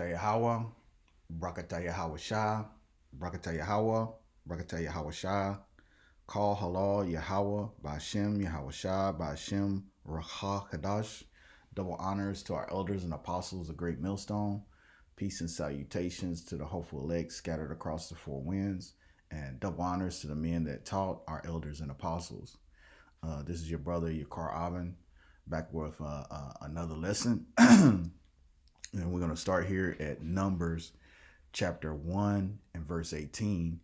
Brakata Yahweh, Brakata Yahweh Shah, Brakata Yahweh, Brakata Yahweh Shah, Call Halal Yahweh, Ba'ashem Yahweh Shah, Ba'ashem Racha Kadash. Double honors to our elders and apostles of Great Millstone. Peace and salutations to the hopeful elect scattered across the four winds. And double honors to the men that taught our elders and apostles. This is your brother, Yakar Avin, back with another lesson. And we're going to start here at Numbers chapter 1 and verse 18.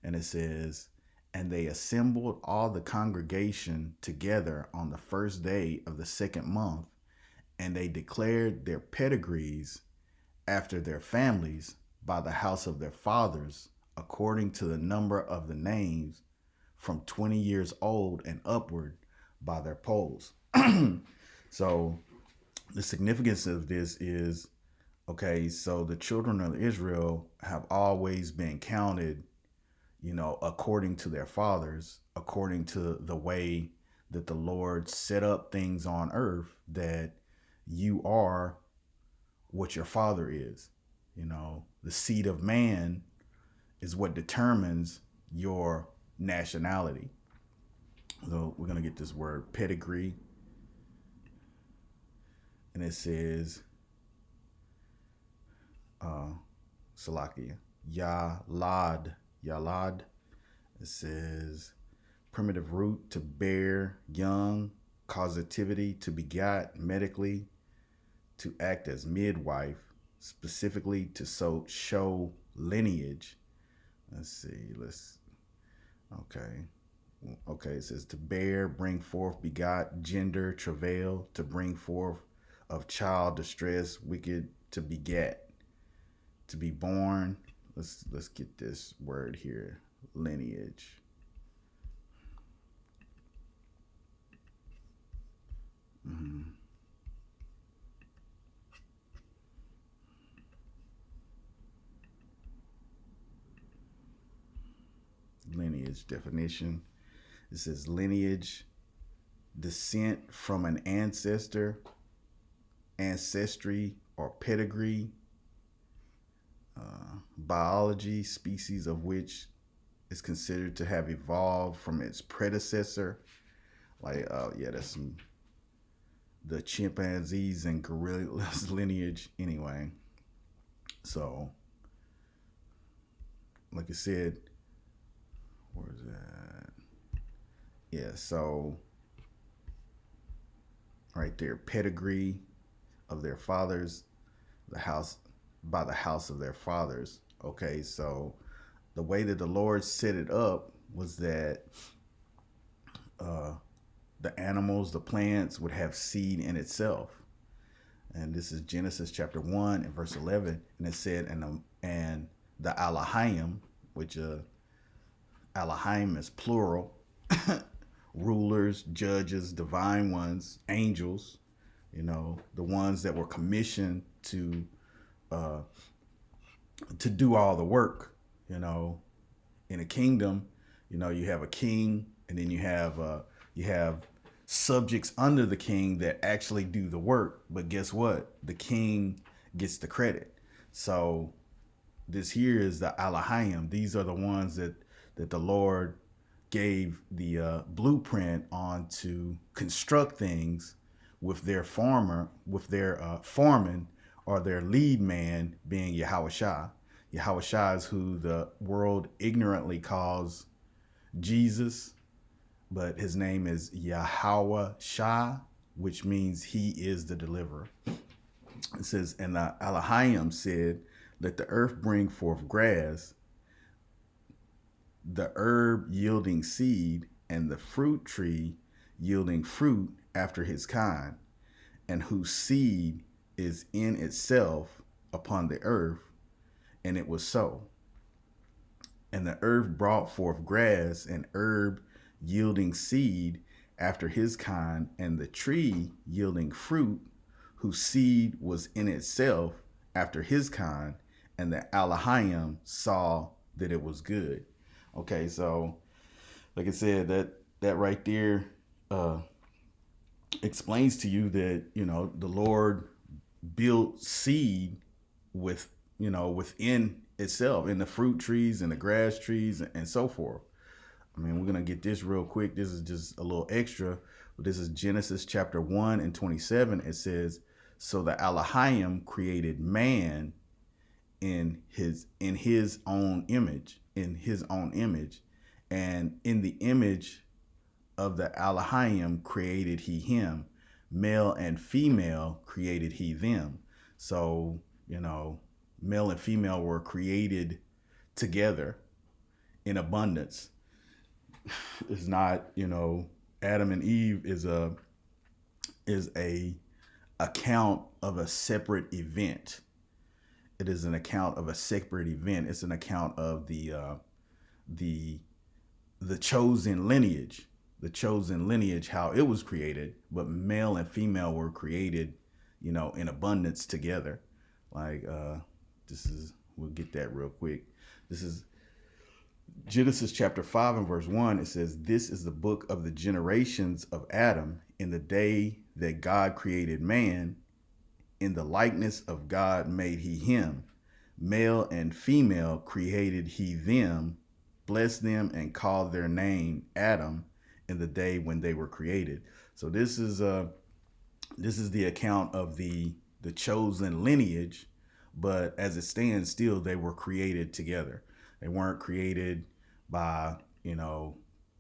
And it says, "And they assembled all the congregation together on the first day of the second month, and they declared their pedigrees after their families by the house of their fathers, according to the number of the names, from 20 years old and upward by their polls." So the significance of this is, okay, so the children of Israel have always been counted, according to their fathers, according to the way that the Lord set up things on earth, that you are what your father is. The seed of man is what determines your nationality. So we're going to get this word pedigree. And it says, Salakia, Yalad. It says primitive root, to bear, young, causativity, to begat, medically, to act as midwife, specifically to show lineage. Okay, it says to bear, bring forth, begot, gender, travail, to bring forth, of child, distress, wicked, to beget, to be born. Let's get this word here, lineage. Lineage definition. It says lineage, descent from an ancestor, ancestry or pedigree, biology, species of which is considered to have evolved from its predecessor. That's the chimpanzees and gorillas lineage anyway. So, like I said, where's that? Yeah, so right there, pedigree of their fathers, the house by the house of their fathers. Okay, so the way that the Lord set it up was that the animals, the plants would have seed in itself. And this is Genesis chapter 1 and verse 11. And it said, and the Elohim, which Elohim is plural, rulers, judges, divine ones, angels, the ones that were commissioned to do all the work. In a kingdom, you have a king, and then you have subjects under the king that actually do the work. But guess what? The king gets the credit. So this here is the Elohim. These are the ones that the Lord gave the blueprint on to construct things with their foreman or their lead man being Yahweh Shah. Yahweh Shah is who the world ignorantly calls Jesus, but his name is Yahweh Shah, which means he is the deliverer. It says, and the Elohim said, let the earth bring forth grass, the herb yielding seed, and the fruit tree yielding fruit after his kind, and whose seed is in itself upon the earth. And it was so. And the earth brought forth grass and herb yielding seed after his kind, and the tree yielding fruit, whose seed was in itself after his kind. And the Elohim saw that it was good. Okay, so like I said, that right there explains to you that the Lord built seed with, within itself, in the fruit trees and the grass trees and so forth. I mean, we're going to get this real quick. This is just a little extra. But this is Genesis chapter 1 and 27. It says, so the Elohim created man in his own image, and in the image of the Elohim created he him, male and female created he them. So, male and female were created together in abundance. It's not, Adam and Eve is a account of a separate event. It is an account of a separate event. It's an account of the chosen lineage, how it was created. But male and female were created, in abundance together. Like we'll get that real quick. This is Genesis chapter 5 and verse 1. It says, this is the book of the generations of Adam in the day that God created man. In the likeness of God made he him. Male and female created he them. Blessed them and called their name Adam in the day when they were created. So this is the account of the chosen lineage, but as it stands still, they were created together. They weren't created by, the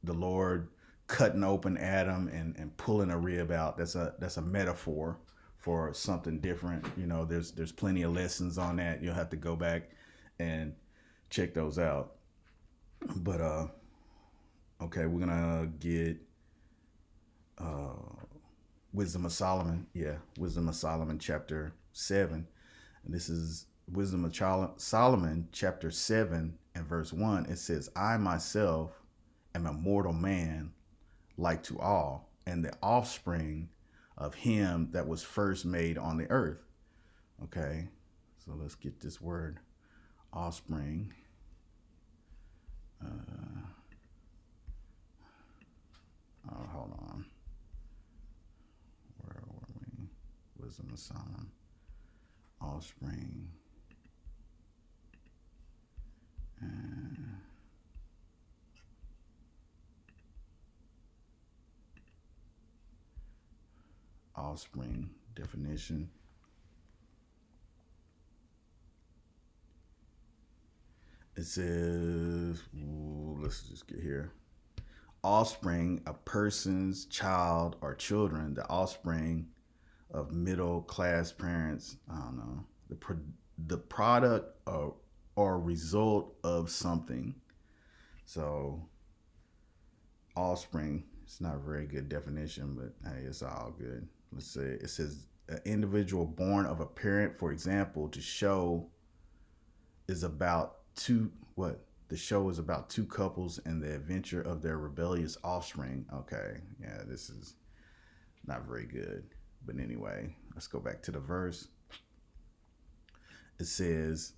Lord cutting open Adam and pulling a rib out. That's a metaphor for something different. There's plenty of lessons on that. You'll have to go back and check those out. But okay, we're gonna get Wisdom of Solomon. Yeah, Wisdom of Solomon chapter 7. And this is Wisdom of Solomon chapter 7 and verse 1. It says, I myself am a mortal man like to all, and the offspring of him that was first made on the earth. Okay, so let's get this word offspring. Hold on. Where were we? Wisdom of Solomon. Offspring. Offspring definition. It says, let's just get here. Offspring, a person's child or children, the offspring of middle class parents. I don't know. The product or result of something. So offspring, it's not a very good definition, but hey, it's all good. Let's say it says an individual born of a parent, for example, the show is about two couples and the adventure of their rebellious offspring. Okay, yeah, this is not very good. But anyway, let's go back to the verse. It says,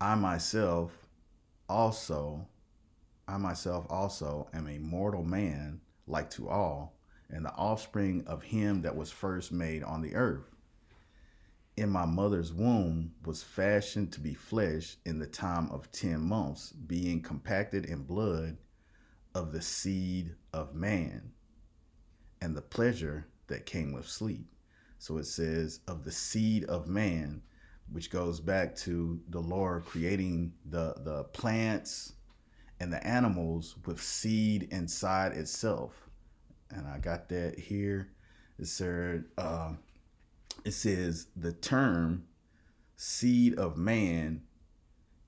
I myself also am a mortal man like to all, and the offspring of him that was first made on the earth. In my mother's womb was fashioned to be flesh in the time of 10 months, being compacted in blood of the seed of man, and the pleasure that came with sleep. So it says of the seed of man, which goes back to the Lord creating the plants and the animals with seed inside itself. And I got that here. It says the term seed of man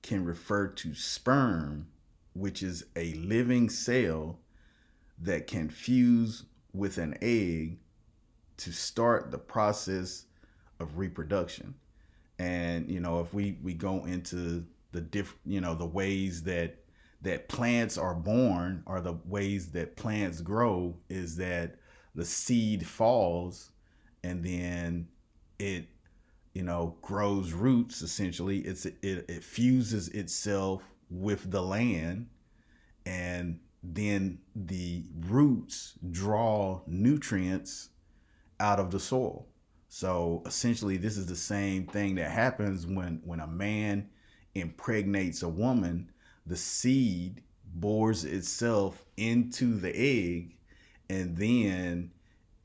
can refer to sperm, which is a living cell that can fuse with an egg to start the process of reproduction. And if we go into the ways that plants are born, or the ways that plants grow, is that the seed falls and then it grows roots. Essentially, it fuses itself with the land, and then the roots draw nutrients out of the soil. So essentially, this is the same thing that happens when a man impregnates a woman. The seed bores itself into the egg, and then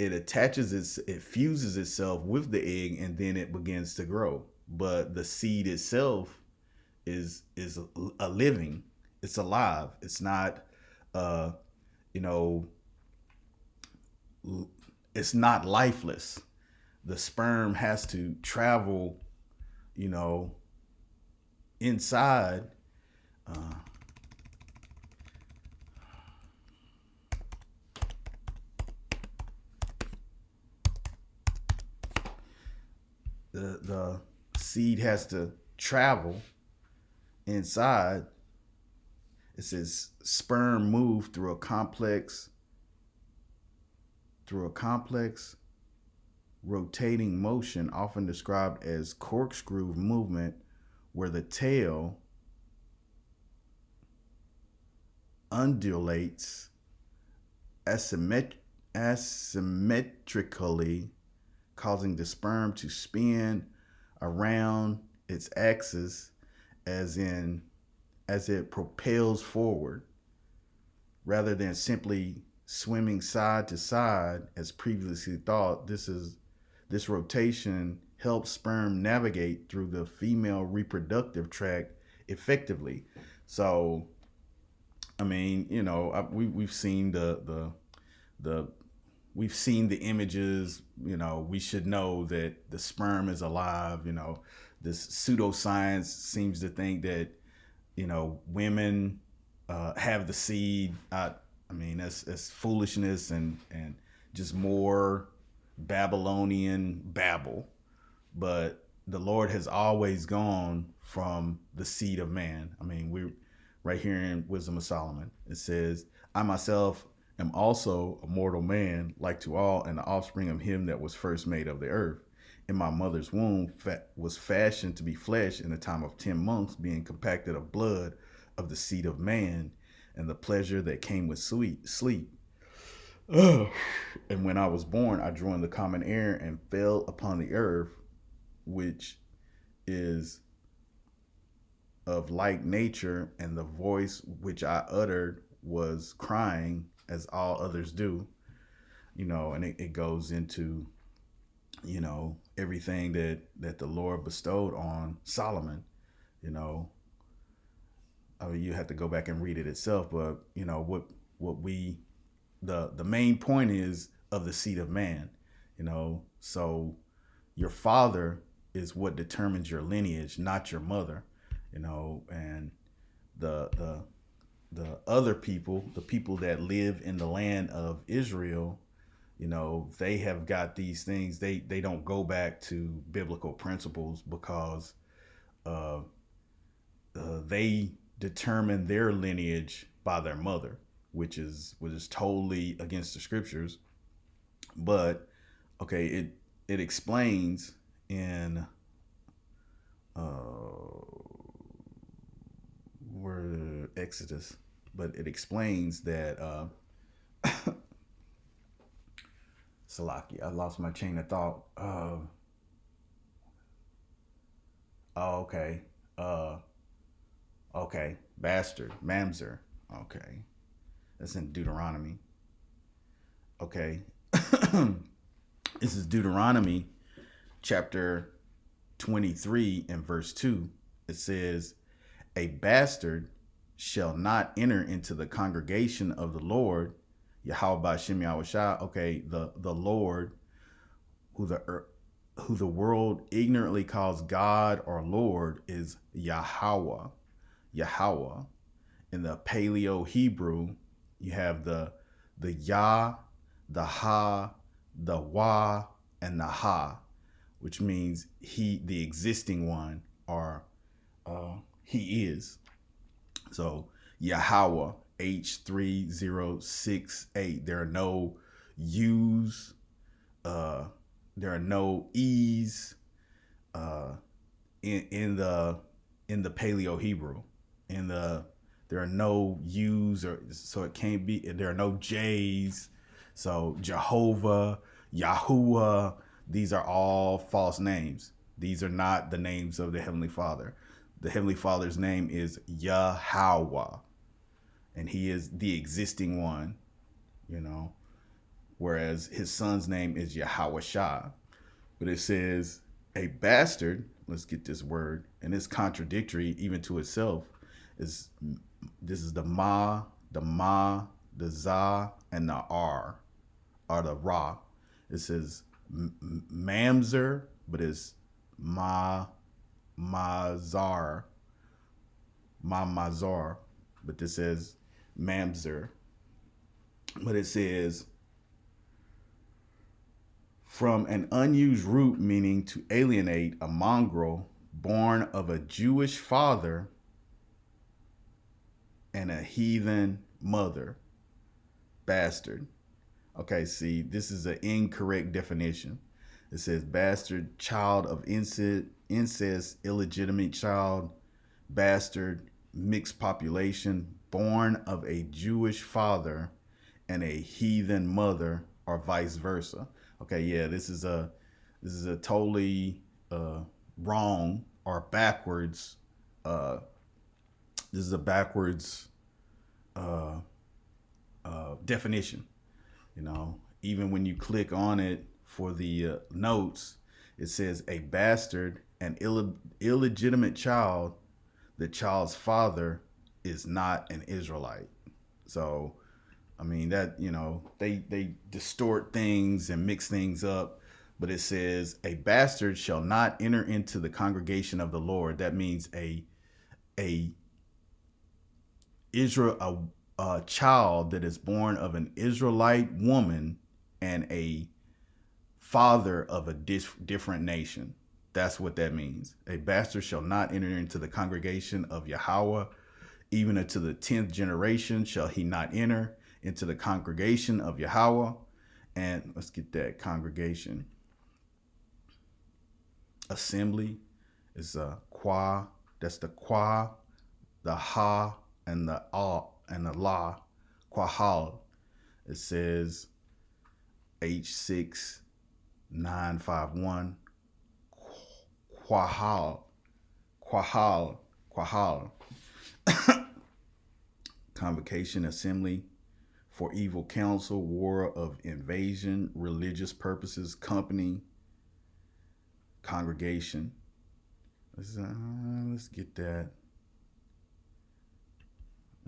it fuses itself with the egg, and then it begins to grow. But the seed itself is a living. It's alive. It's not, uh, you know, it's not lifeless. The sperm has to travel, you know, inside. Uh, the seed has to travel inside. It says sperm move through a complex rotating motion, often described as corkscrew movement, where the tail undulates asymmetrically, causing the sperm to spin around its axis as it propels forward, rather than simply swimming side to side as previously thought. This rotation helps sperm navigate through the female reproductive tract effectively. So, I mean, we've seen the we've seen the images. We should know that the sperm is alive. This pseudoscience seems to think that women have the seed. I mean, that's foolishness and just more Babylonian babble. But the Lord has always gone from the seed of man. I mean, we right here in Wisdom of Solomon, it says, I myself am also a mortal man, like to all, and the offspring of him that was first made of the earth. In my mother's womb was fashioned to be flesh in the time of 10 months, being compacted of blood of the seed of man, and the pleasure that came with sweet sleep. Ugh. And when I was born, I drew in the common air and fell upon the earth, which is of like nature, and the voice which I uttered was crying, as all others do. And it goes into, everything that the Lord bestowed on Solomon. You know, I mean, you have to go back and read it itself, but what we the main point is of the seed of man. So your father is what determines your lineage, not your mother. And the the other people, the people that live in the land of Israel, they have got these things. They don't go back to biblical principles because uh, they determine their lineage by their mother, which is totally against the scriptures. But okay, it explains in where Exodus, but it explains that Salaki. I lost my chain of thought. Oh, okay. Okay. Bastard. Mamzer. Okay. That's in Deuteronomy. Okay. This is Deuteronomy chapter 23 and verse 2. It says, a bastard shall not enter into the congregation of the Lord, Yahweh Ba'Shem Yahushua. Okay, the Lord, who the world ignorantly calls God or Lord, is Yahweh. Yahweh. In the Paleo Hebrew, you have the Yah, the Ha, the Wa, and the Ha, which means he, the existing one, or he is. So Yahweh, H3068. There are no U's, there are no E's in the Paleo Hebrew. There are no U's, or so it can't be. There are no J's. So Jehovah, Yahuwah, These are all false names. These are not the names of the Heavenly Father. The Heavenly Father's name is Yahweh, and He is the existing one, you know, whereas His Son's name is Yahweh Shah. But it says a bastard, let's get this word, and it's contradictory even to itself, is this is the the za, and the r, or the ra. It says mamzer, but it's mazar, mazar, but this says mamzer. But it says from an unused root meaning to alienate, a mongrel born of a Jewish father and a heathen mother. Bastard. Okay, see, this is an incorrect definition. It says bastard, child of incest, illegitimate child, bastard, mixed population, born of a Jewish father and a heathen mother, or vice versa. Okay, yeah, this is a totally wrong or backwards. This is a backwards uh, definition. You know, even when you click on it for the notes, it says a bastard, an illegitimate child. The child's father is not an Israelite. So, I mean that they distort things and mix things up. But it says a bastard shall not enter into the congregation of the Lord. That means a Israel a child that is born of an Israelite woman and a father of a different nation. That's what that means. A bastard shall not enter into the congregation of Yahweh, even unto the 10th generation shall he not enter into the congregation of Yahweh. And let's get that congregation. Assembly is a qua. That's the qua, the ha, and the and the la. Quahal. It says H6951. Quahal. Quahal. Quahal. Convocation, assembly for evil counsel, war of invasion, religious purposes, company, congregation. Let's get that.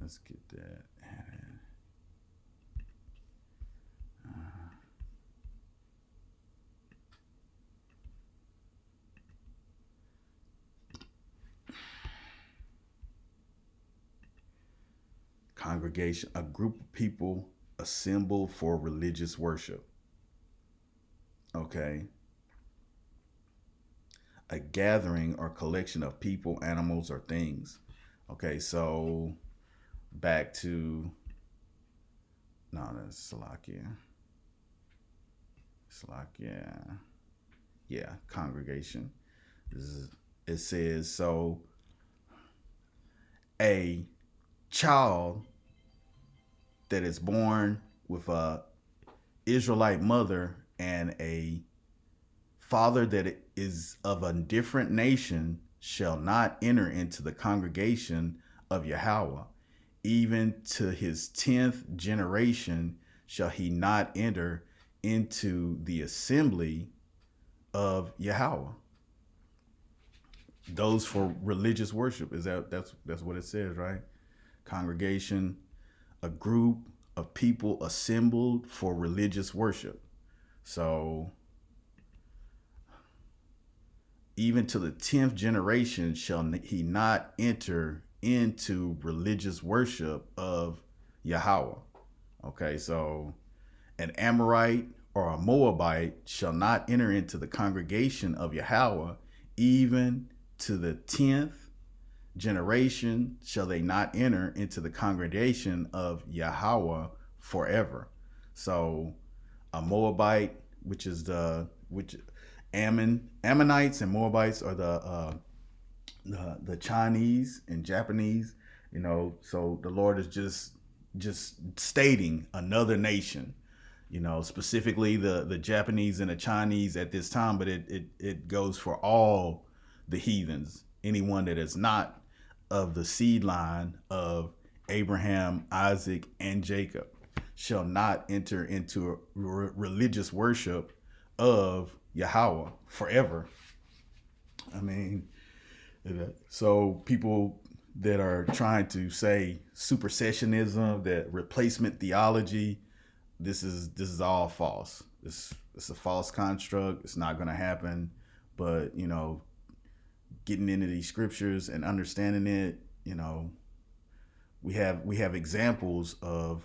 Let's get that. Congregation, a group of people assembled for religious worship. Okay. A gathering or collection of people, animals, or things. Okay, so back to that's Salakia. Salakia. Yeah, congregation. It says so a child that is born with a Israelite mother and a father that is of a different nation shall not enter into the congregation of Yahweh. Even to his 10th generation shall he not enter into the assembly of Yahweh. Those for religious worship. That's what it says, right? Congregation, a group of people assembled for religious worship. So even to the 10th generation shall he not enter into religious worship of Yahweh. Okay, so an Amorite or a Moabite shall not enter into the congregation of Yahweh. Even to the 10th generation shall they not enter into the congregation of Yahweh forever. So a Moabite, which Ammonites and Moabites are the Chinese and Japanese, so the Lord is just stating another nation, specifically the Japanese and the Chinese at this time, but it goes for all the heathens, anyone that is not of the seed line of Abraham, Isaac, and Jacob shall not enter into religious worship of Yahweh forever. I mean, so people that are trying to say supersessionism, that replacement theology, this is all false. It's a false construct. It's not going to happen. But getting into these scriptures and understanding it, we have examples of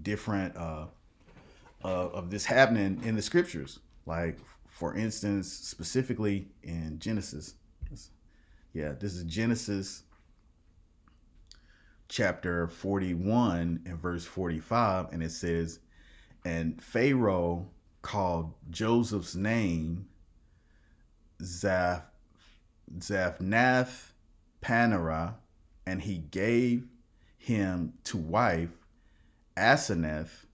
different of this happening in the scriptures. Like, for instance, specifically in Genesis. This is Genesis chapter 41 and verse 45, and it says, and Pharaoh called Joseph's name Zaphnath Paneerah, and he gave him to wife Asenath,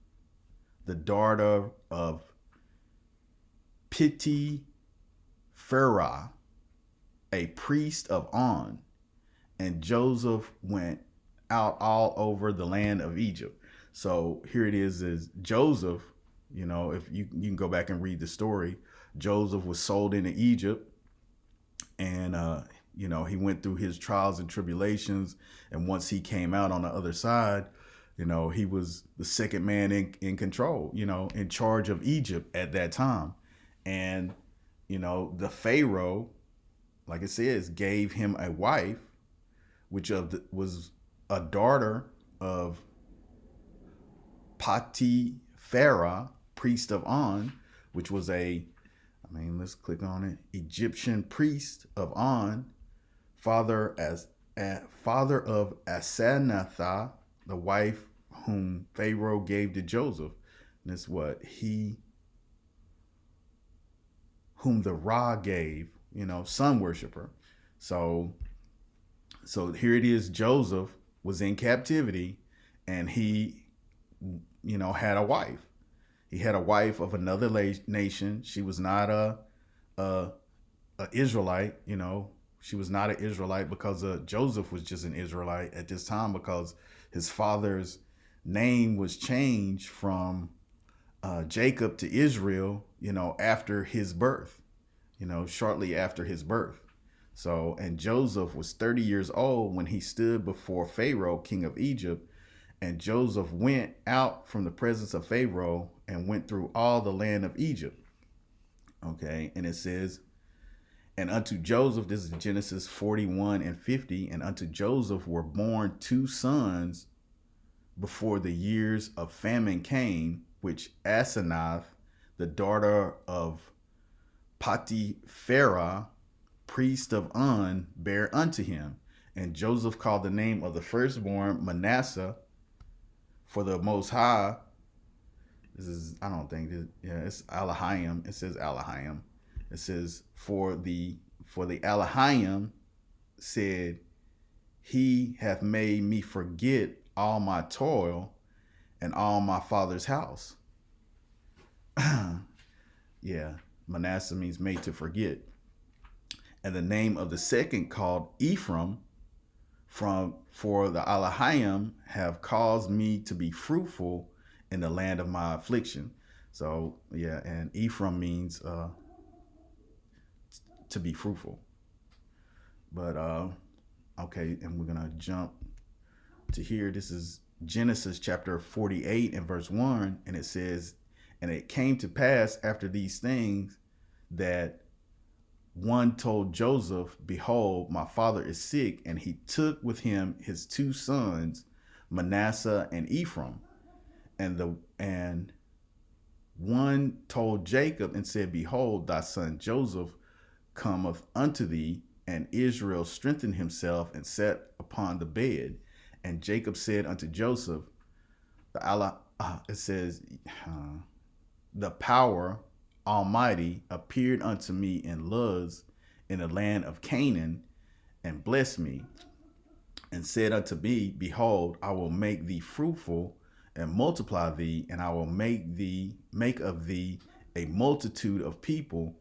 the daughter of Pharaoh, a priest of On. And Joseph went out all over the land of Egypt. So here it is Joseph, if you can go back and read the story, Joseph was sold into Egypt, and he went through his trials and tribulations, and once he came out on the other side, he was the second man in control, in charge of Egypt at that time. And the Pharaoh, like it says, gave him a wife, which was a daughter of Pharaoh, priest of On, which was let's click on it, Egyptian priest of On, father of Asenath, the wife whom Pharaoh gave to Joseph. And that's what whom the Ra gave, sun worshiper. So here it is, Joseph was in captivity, and he, had a wife. He had a wife of another nation. She was not a Israelite, She was not an Israelite because Joseph was just an Israelite at this time, because his father's name was changed from Jacob to Israel, after his birth, shortly after his birth. So, and Joseph was 30 years old when he stood before Pharaoh, king of Egypt. And Joseph went out from the presence of Pharaoh and went through all the land of Egypt. Okay, and it says, and unto Joseph, this is Genesis 41 and 50, and unto Joseph were born 2 sons before the years of famine came, which Asenath, the daughter of Pharaoh, priest of On, bare unto him. And Joseph called the name of the firstborn Manasseh, for the Most High. This is, I don't think this, it's Elohim. It says Elohim. It says, for the Elohim said, he hath made me forget all my toil and all my father's house. Manasseh means made to forget. And the name of the second called Ephraim, for the Elohim have caused me to be fruitful in the land of my affliction. So and Ephraim means to be fruitful. But okay, and we're gonna jump to here. This is Genesis chapter 48 and verse 1, and it says, and it came to pass after these things that one told Joseph, behold, my father is sick, and he took with him his 2 sons, Manasseh and Ephraim. And one told Jacob and said, behold, thy son Joseph cometh unto thee. And Israel strengthened himself and sat upon the bed. And Jacob said unto Joseph, the power Almighty appeared unto me in Luz, in the land of Canaan, and blessed me, and said unto me, behold, I will make thee fruitful, and multiply thee, and I will make of thee a multitude of people,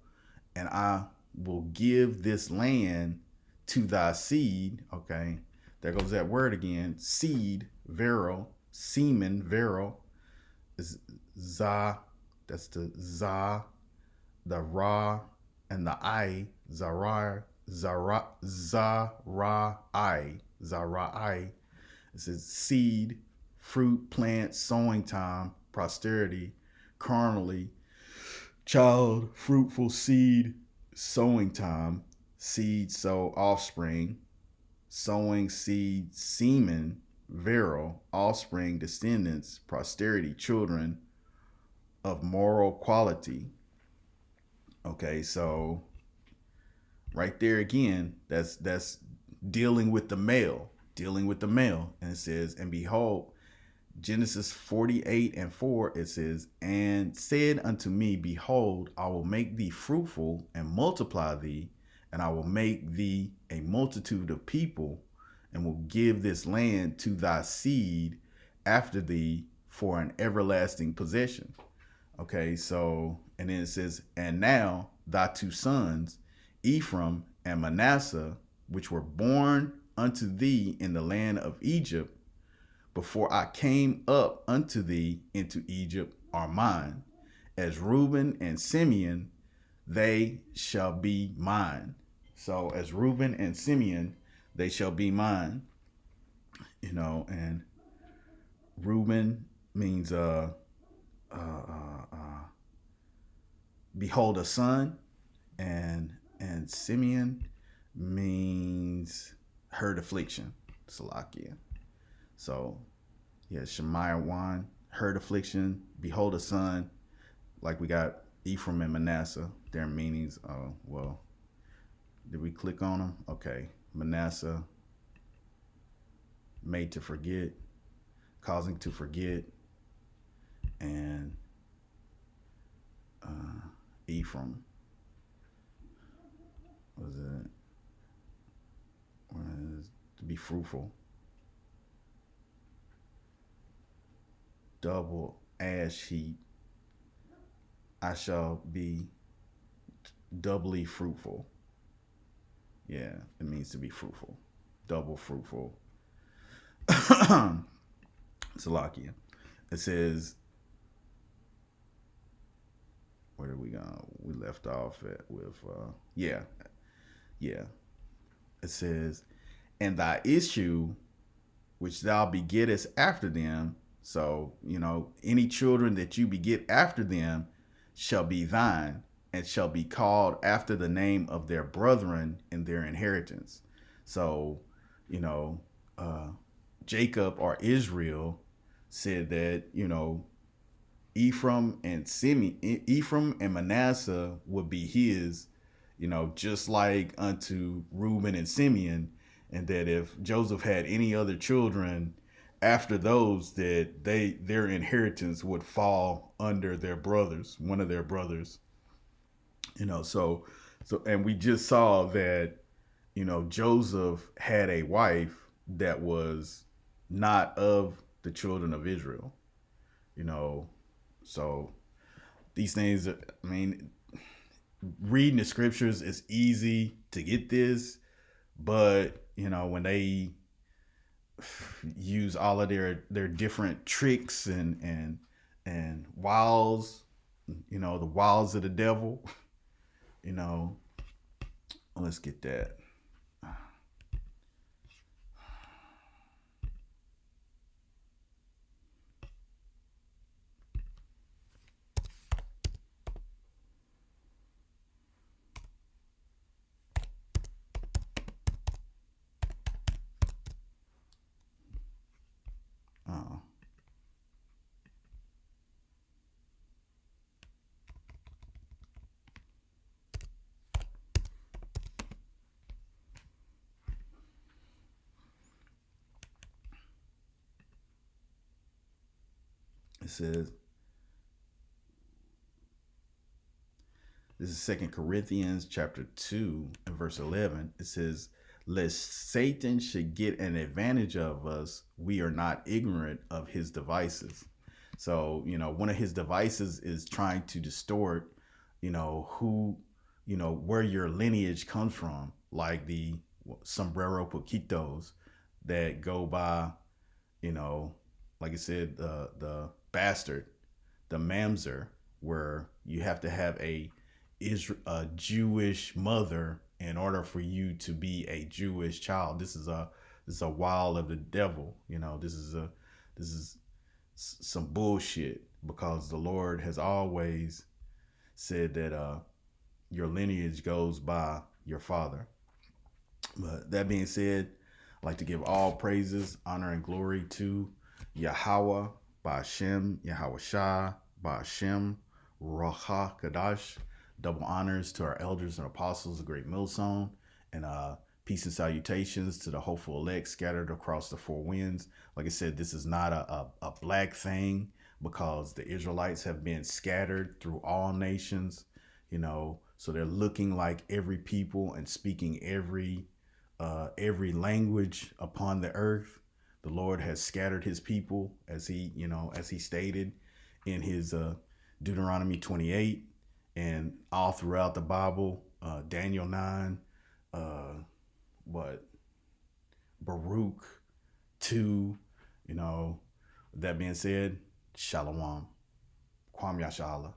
and I will give this land to thy seed. Okay, there goes that word again. Seed, vero, semen, vero, is za. That's the za, the ra, and the I. Zara, zara, zara, I, zara, I. It says seed, fruit, plant, sowing time, posterity, carnally, child, fruitful seed, sowing time, seed, sow, offspring, sowing seed, semen, virile, offspring, descendants, posterity, children of moral quality. Okay, so right there again, that's dealing with the male, dealing with the male. And it says, and behold, Genesis 48 and 4, it says, and said unto me, behold, I will make thee fruitful and multiply thee, and I will make thee a multitude of people, and will give this land to thy seed after thee for an everlasting possession. Okay, so, and then it says, and now thy two sons, Ephraim and Manasseh, which were born unto thee in the land of Egypt, before I came up unto thee into Egypt, are mine. As Reuben and Simeon, they shall be mine. So, as Reuben and Simeon, they shall be mine. And Reuben means uh, uh, uh, behold a son, and Simeon means heard affliction. Salakia. So yeah, Shemaiah 1, heard affliction, behold a son. Like we got Ephraim and Manasseh, their meanings. Oh, well, did we click on them? Okay. Manasseh, made to forget, causing to forget, and Ephraim was it was to be fruitful. Double ash heap, I shall be doubly fruitful. Yeah, it means to be fruitful, double fruitful. Salakia. It says, where did we go? We left off at with yeah, yeah. It says, and thy issue which thou begettest after them. So, any children that you beget after them shall be thine, and shall be called after the name of their brethren in their inheritance. So, you know, uh, Jacob or Israel said that, Ephraim and Manasseh would be his, just like unto Reuben and Simeon, and that if Joseph had any other children after those, that their inheritance would fall under their brothers, one of their brothers. So and we just saw that, Joseph had a wife that was not of the children of Israel. You know, so these things, I mean, reading the scriptures is easy to get this, but when they use all of their different tricks and wiles, the wiles of the devil, you know, let's get that. Uh, it says, this is Second Corinthians chapter 2 and verse 11. It says, lest Satan should get an advantage of us, we are not ignorant of his devices. So, one of his devices is trying to distort, who, where your lineage comes from, like the sombrero poquitos that go by, you know, like I said, the bastard, the mamzer, where you have to have a Jewish mother in order for you to be a Jewish child. This is a wild of the devil. This is some bullshit, because the Lord has always said that your lineage goes by your father. But that being said, I'd like to give all praises, honor, and glory to Yahweh, Ba'ashem, Yahweh Shah, Ba'ashem, Racha Kadash. Double honors to our elders and apostles of Great Millstone. And peace and salutations to the hopeful elect scattered across the four winds. Like I said, this is not a black thing, because the Israelites have been scattered through all nations, so they're looking like every people and speaking every language upon the earth. The Lord has scattered his people, as he stated in his Deuteronomy 28, and all throughout the Bible, Daniel 9, what Baruch 2. That being said, Shalom, Kwam Yashala.